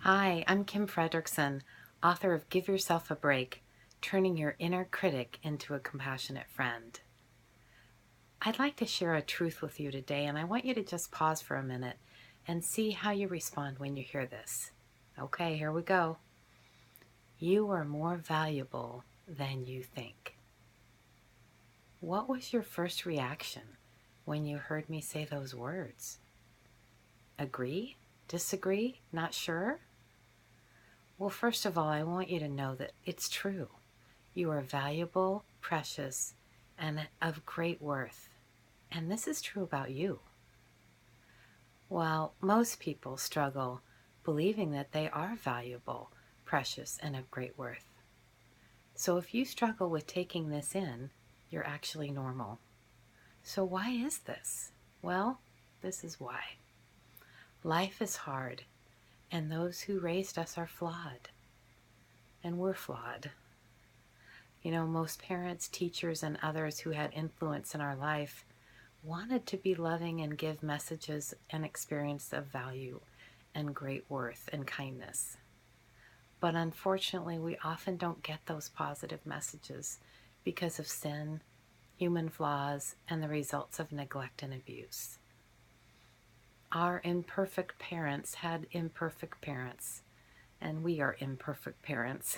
Hi, I'm Kim Fredrickson, author of Give Yourself a Break, Turning Your Inner Critic into a Compassionate Friend. I'd like to share a truth with you today, and I want you to just pause for a minute and see how you respond when you hear this. Okay, here we go. You are more valuable than you think. What was your first reaction when you heard me say those words? Agree? Disagree? Not sure? Well, first of all, I want you to know that it's true. You are valuable, precious, and of great worth. And this is true about you. While most people struggle believing that they are valuable, precious, and of great worth. So if you struggle with taking this in, you're actually normal. So why is this? Well, this is why. Life is hard, and those who raised us are flawed. And we're flawed. You know, most parents, teachers, and others who had influence in our life wanted to be loving and give messages and experience of value and great worth and kindness. But unfortunately, we often don't get those positive messages because of sin, human flaws, and the results of neglect and abuse. Our imperfect parents had imperfect parents, and we are imperfect parents.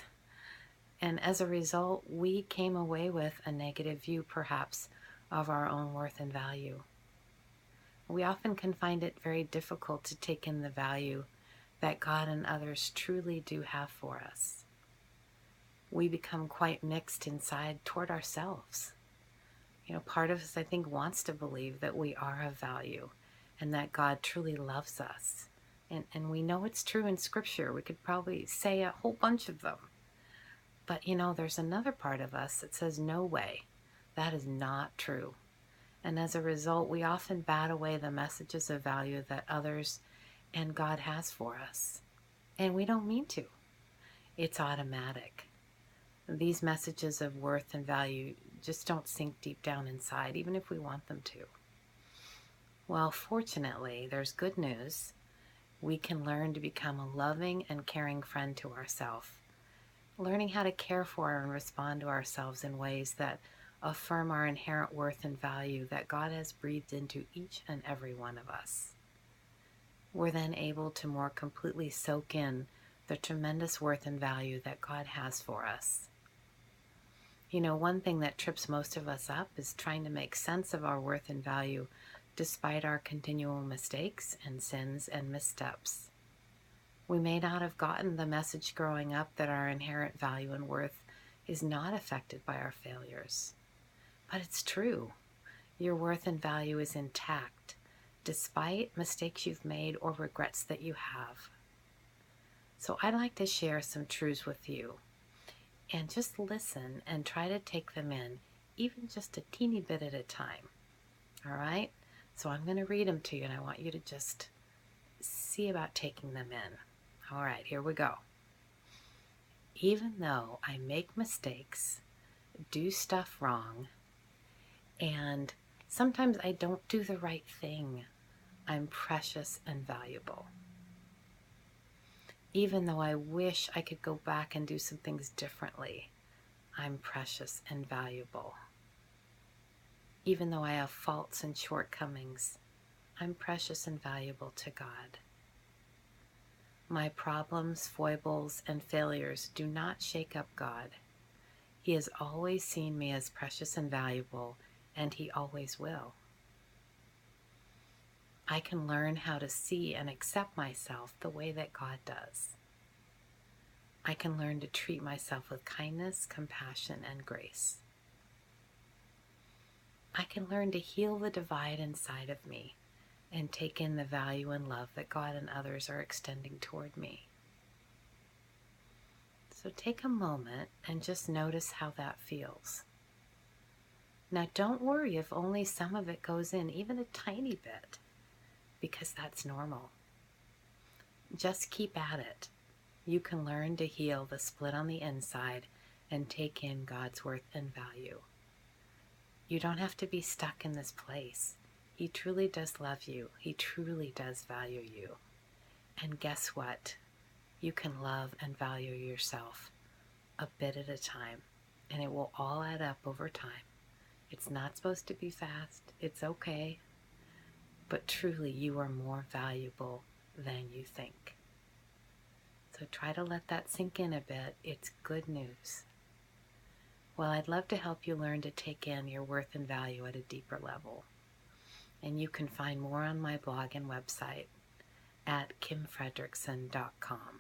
And as a result, we came away with a negative view, perhaps, of our own worth and value. We often can find it very difficult to take in the value that God and others truly do have for us. We become quite mixed inside toward ourselves. You know, part of us, I think, wants to believe that we are of value and that God truly loves us. And we know it's true in Scripture. We could probably say a whole bunch of them. But, you know, there's another part of us that says, no way, that is not true. And as a result, we often bat away the messages of value that others and God has for us. And we don't mean to. It's automatic. These messages of worth and value just don't sink deep down inside, even if we want them to. Well, fortunately, there's good news. We can learn to become a loving and caring friend to ourselves, learning how to care for and respond to ourselves in ways that affirm our inherent worth and value that God has breathed into each and every one of us. We're then able to more completely soak in the tremendous worth and value that God has for us. You know, one thing that trips most of us up is trying to make sense of our worth and value despite our continual mistakes and sins and missteps. We may not have gotten the message growing up that our inherent value and worth is not affected by our failures. But it's true. Your worth and value is intact, despite mistakes you've made or regrets that you have. So I'd like to share some truths with you. And just listen and try to take them in, even just a teeny bit at a time. All right? So I'm going to read them to you, and I want you to just see about taking them in. All right, here we go. Even though I make mistakes, do stuff wrong, and sometimes I don't do the right thing, I'm precious and valuable. Even though I wish I could go back and do some things differently, I'm precious and valuable. Even though I have faults and shortcomings, I'm precious and valuable to God. My problems, foibles, and failures do not shake up God. He has always seen me as precious and valuable, and He always will. I can learn how to see and accept myself the way that God does. I can learn to treat myself with kindness, compassion, and grace. I can learn to heal the divide inside of me and take in the value and love that God and others are extending toward me. So take a moment and just notice how that feels. Now don't worry if only some of it goes in, even a tiny bit, because that's normal. Just keep at it. You can learn to heal the split on the inside and take in God's worth and value. You don't have to be stuck in this place. He truly does love you. He truly does value you. And guess what? you can love and value yourself a bit at a time, and it will all add up over time. It's not supposed to be fast. It's okay. But truly, you are more valuable than you think. So try to let that sink in a bit. It's good news. Well, I'd love to help you learn to take in your worth and value at a deeper level. And you can find more on my blog and website at kimfredrickson.com.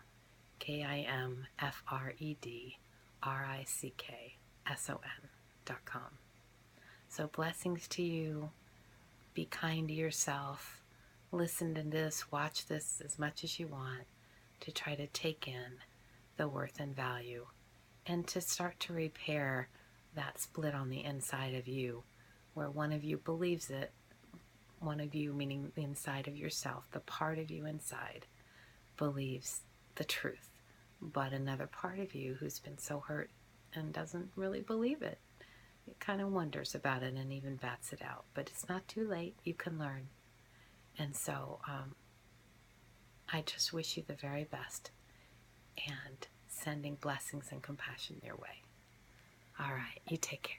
KIMFREDRICKSON.com. So blessings to you. Be kind to yourself. Listen to this, watch this as much as you want to try to take in the worth and value and to start to repair that split on the inside of you where one of you believes it, one of you, meaning the inside of yourself, the part of you inside, believes the truth, but another part of you who's been so hurt and doesn't really believe it, it kind of wonders about it and even bats it out. But it's not too late. You can learn. And so I just wish you the very best and sending blessings and compassion your way. All right, you take care.